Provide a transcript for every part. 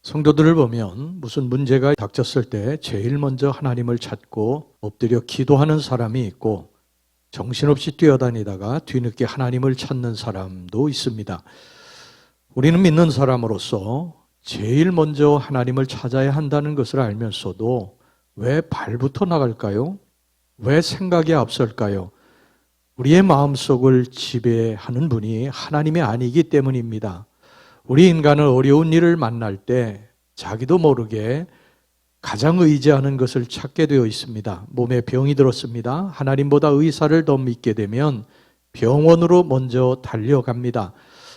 성도들을 보면 무슨 문제가 닥쳤을 때 제일 먼저 하나님을 찾고 엎드려 기도하는 사람이 있고 정신없이 뛰어다니다가 뒤늦게 하나님을 찾는 사람도 있습니다. 우리는 믿는 사람으로서 제일 먼저 하나님을 찾아야 한다는 것을 알면서도 왜 발부터 나갈까요? 왜 생각이 앞설까요? 우리의 마음속을 지배하는 분이 하나님이 아니기 때문입니다. 우리 인간은 어려운 일을 만날 때 자기도 모르게 가장 의지하는 것을 찾게 되어 있습니다. 몸에 병이 들었습니다. 하나님보다 의사를 더 믿게 되면 병원으로 먼저 달려갑니다.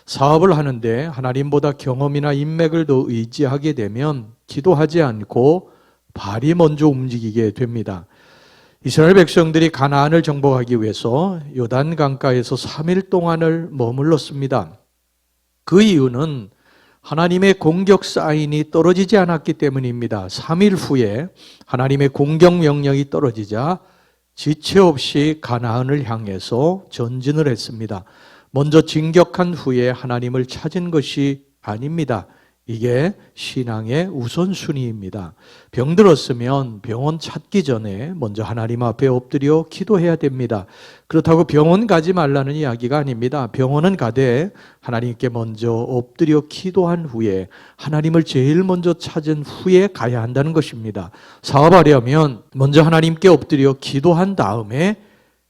사업을 하는데 하나님보다 경험이나 인맥을 더 의지하게 되면 기도하지 않고 발이 먼저 움직이게 됩니다. 이스라엘 백성들이 가나안을 정복하기 위해서 요단 강가에서 3일 동안을 머물렀습니다. 그 이유는 하나님의 공격 사인이 떨어지지 않았기 때문입니다. 3일 후에 하나님의 공격 명령이 떨어지자 지체 없이 가나안을 향해서 전진을 했습니다. 먼저 진격한 후에 하나님을 찾은 것이 아닙니다. 이게 신앙의 우선순위입니다. 병들었으면 병원 찾기 전에 먼저 하나님 앞에 엎드려 기도해야 됩니다. 그렇다고 병원 가지 말라는 이야기가 아닙니다. 병원은 가되 하나님께 먼저 엎드려 기도한 후에 하나님을 제일 먼저 찾은 후에 가야 한다는 것입니다. 사업하려면 먼저 하나님께 엎드려 기도한 다음에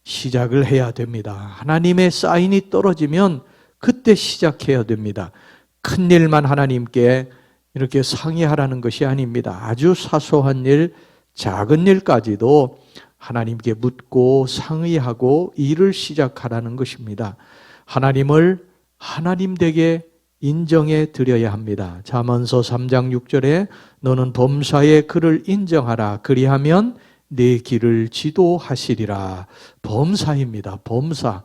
시작을 해야 됩니다. 하나님의 사인이 떨어지면 그때 시작해야 됩니다. 큰 일만 하나님께 이렇게 상의하라는 것이 아닙니다. 아주 사소한 일, 작은 일까지도 하나님께 묻고 상의하고 일을 시작하라는 것입니다. 하나님을 하나님 되게 인정해 드려야 합니다. 잠언서 3장 6절에 너는 범사의 그를 인정하라. 그리하면 내 길을 지도하시리라. 범사입니다. 범사.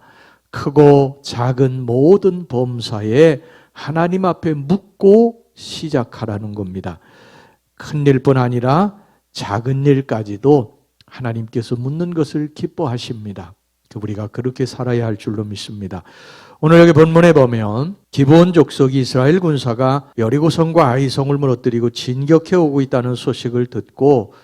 크고 작은 모든 범사에 하나님 앞에 묻고 시작하라는 겁니다. 큰 일뿐 아니라 작은 일까지도 하나님께서 묻는 것을 기뻐하십니다. 우리가 그렇게 살아야 할 줄로 믿습니다. 오늘 여기 본문에 보면 기브온 족속이 이스라엘 군사가 여리고성과 아이성을 무너뜨리고 진격해 오고 있다는 소식을 듣고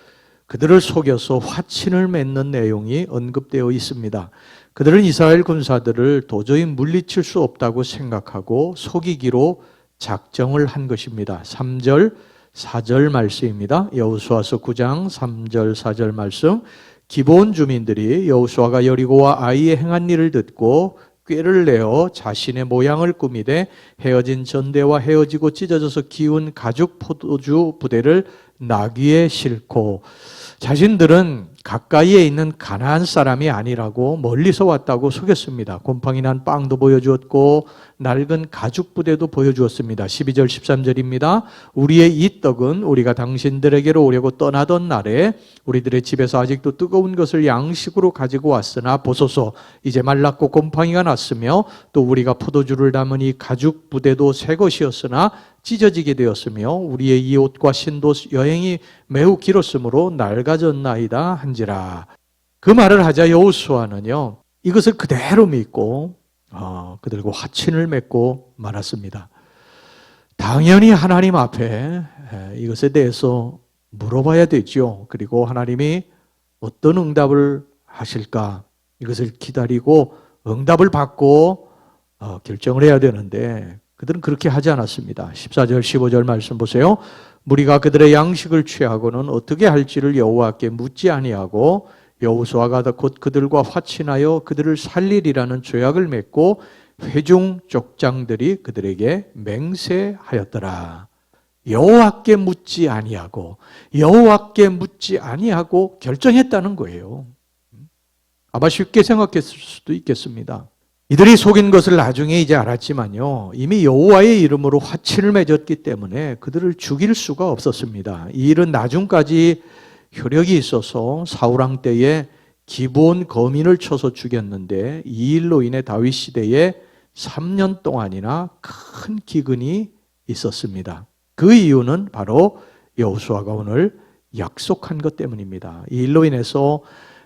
그들을 속여서 화친을 맺는 내용이 언급되어 있습니다. 그들은 이스라엘 군사들을 도저히 물리칠 수 없다고 생각하고 속이기로 작정을 한 것입니다. 3절, 4절 말씀입니다. 여호수아서 9장 3절, 4절 말씀. 기브온 주민들이 여호수아가 여리고와 아이의 행한 일을 듣고 꾀를 내어 자신의 모양을 꾸미되 헤어진 전대와 헤어지고 찢어져서 기운 가죽 포도주 부대를 나귀에 싣고 자신들은 가까이에 있는 가나안 사람이 아니라고 멀리서 왔다고 속였습니다. 곰팡이 난 빵도 보여주었고 낡은 가죽 부대도 보여주었습니다. 12절 13절입니다. 우리의 이 떡은 우리가 당신들에게로 오려고 떠나던 날에 우리들의 집에서 아직도 뜨거운 것을 양식으로 가지고 왔으나 보소서 이제 말랐고 곰팡이가 났으며 또 우리가 포도주를 담은 이 가죽 부대도 새 것이었으나 찢어지게 되었으며 우리의 이 옷과 신도 여행이 매우 길었으므로 낡아졌나이다 한지라. 그 말을 하자 여호수아는요 이것을 그대로 믿고 그들과 화친을 맺고 말았습니다. 당연히 하나님 앞에 이것에 대해서 물어봐야 되죠. 그리고 하나님이 어떤 응답을 하실까 이것을 기다리고 응답을 받고 결정을 해야 되는데 그들은 그렇게 하지 않았습니다. 14절 15절 말씀 보세요. 무리가 그들의 양식을 취하고는 어떻게 할지를 여호와께 묻지 아니하고 여호수아가 곧 그들과 화친하여 그들을 살리리라는 조약을 맺고 회중 족장들이 그들에게 맹세하였더라. 여호와께 묻지 아니하고 결정했다는 거예요. 아마 쉽게 생각했을 수도 있겠습니다. 이들이 속인 것을 나중에 이제 알았지만요. 이미 여호와의 이름으로 화친을 맺었기 때문에 그들을 죽일 수가 없었습니다. 이 일은 나중까지 효력이 있어서 사울왕 때에 기브온 거민을 쳐서 죽였는데 이 일로 인해 다윗 시대에 3년 동안이나 큰 기근이 있었습니다. 그 이유는 바로 여호수아가 오늘 약속한 것 때문입니다. 이 일로 인해서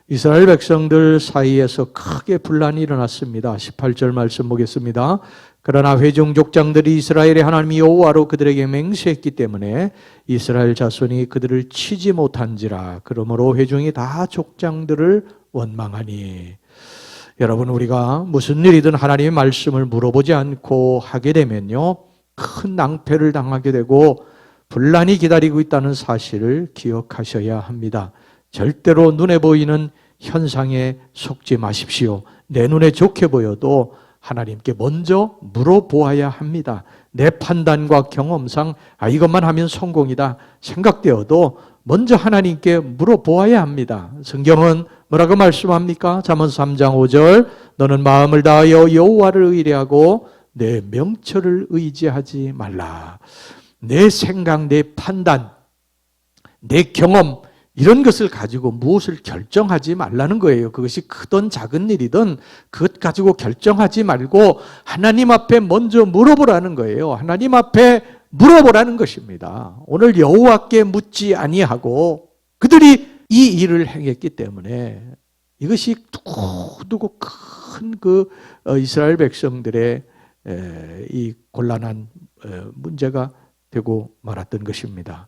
이스라엘 백성들 사이에서 크게 분란이 일어났습니다. 18절 말씀 보겠습니다. 그러나 회중 족장들이 이스라엘의 하나님 여호와로 그들에게 맹세했기 때문에 이스라엘 자손이 그들을 치지 못한지라. 그러므로 회중이 다 족장들을 원망하니. 여러분, 우리가 무슨 일이든 하나님의 말씀을 물어보지 않고 하게 되면요, 큰 낭패를 당하게 되고 분란이 기다리고 있다는 사실을 기억하셔야 합니다. 절대로 눈에 보이는 현상에 속지 마십시오. 내 눈에 좋게 보여도 하나님께 먼저 물어보아야 합니다. 내 판단과 경험상 이것만 하면 성공이다 생각되어도 먼저 하나님께 물어보아야 합니다. 성경은 뭐라고 말씀합니까? 잠언서 3장 5절, 너는 마음을 다하여 여호와를 의뢰하고 내 명철을 의지하지 말라. 내 생각, 내 판단, 내 경험, 이런 것을 가지고 무엇을 결정하지 말라는 거예요. 그것이 크든 작은 일이든 그것 가지고 결정하지 말고 하나님 앞에 먼저 물어보라는 거예요. 하나님 앞에 물어보라는 것입니다. 오늘 여호와께 묻지 아니하고 그들이 이 일을 행했기 때문에 이것이 두고두고 큰 이스라엘 백성들의 이 곤란한 문제가 되고 말았던 것입니다.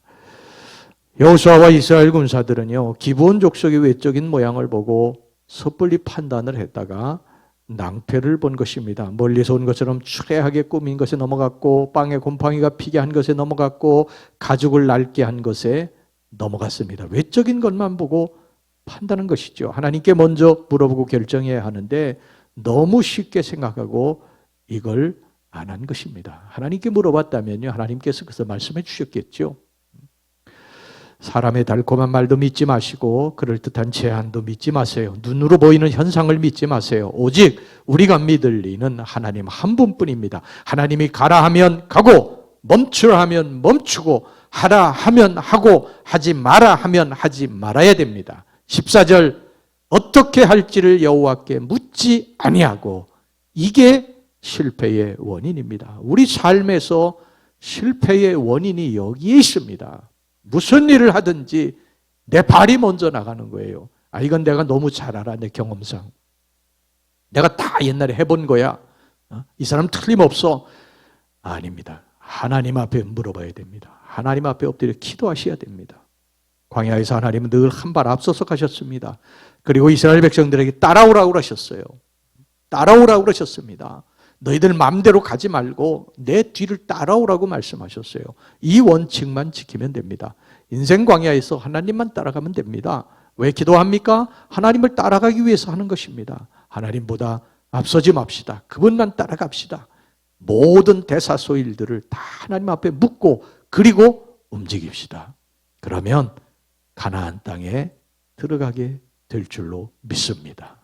여호수아와 이스라엘 군사들은요, 기브온 족속의 외적인 모양을 보고 섣불리 판단을 했다가 낭패를 본 것입니다. 멀리서 온 것처럼 추레하게 꾸민 것에 넘어갔고, 빵에 곰팡이가 피게 한 것에 넘어갔고, 가죽을 낡게 한 것에 넘어갔습니다. 외적인 것만 보고 판단한 것이죠. 하나님께 먼저 물어보고 결정해야 하는데 너무 쉽게 생각하고 이걸 안 한 것입니다. 하나님께 물어봤다면요, 하나님께서 그래서 말씀해 주셨겠죠. 사람의 달콤한 말도 믿지 마시고 그럴듯한 제안도 믿지 마세요. 눈으로 보이는 현상을 믿지 마세요. 오직 우리가 믿을 이는 하나님 한 분뿐입니다. 하나님이 가라 하면 가고, 멈추라 하면 멈추고, 하라 하면 하고, 하지 마라 하면 하지 말아야 됩니다. 14절, 어떻게 할지를 여호와께 묻지 아니하고. 이게 실패의 원인입니다. 우리 삶에서 실패의 원인이 여기에 있습니다. 무슨 일을 하든지 내 발이 먼저 나가는 거예요. 이건 내가 너무 잘 알아, 내 경험상. 내가 다 옛날에 해본 거야. 이 사람 틀림없어. 아닙니다. 하나님 앞에 물어봐야 됩니다. 하나님 앞에 엎드려 기도하셔야 됩니다. 광야에서 하나님은 늘 한 발 앞서서 가셨습니다. 그리고 이스라엘 백성들에게 따라오라고 그러셨어요. 따라오라고 그러셨습니다. 너희들 마음대로 가지 말고 내 뒤를 따라오라고 말씀하셨어요. 이 원칙만 지키면 됩니다. 인생 광야에서 하나님만 따라가면 됩니다. 왜 기도합니까? 하나님을 따라가기 위해서 하는 것입니다. 하나님보다 앞서지 맙시다. 그분만 따라갑시다. 모든 대사소일들을 다 하나님 앞에 묻고 그리고 움직입시다. 그러면 가나안 땅에 들어가게 될 줄로 믿습니다.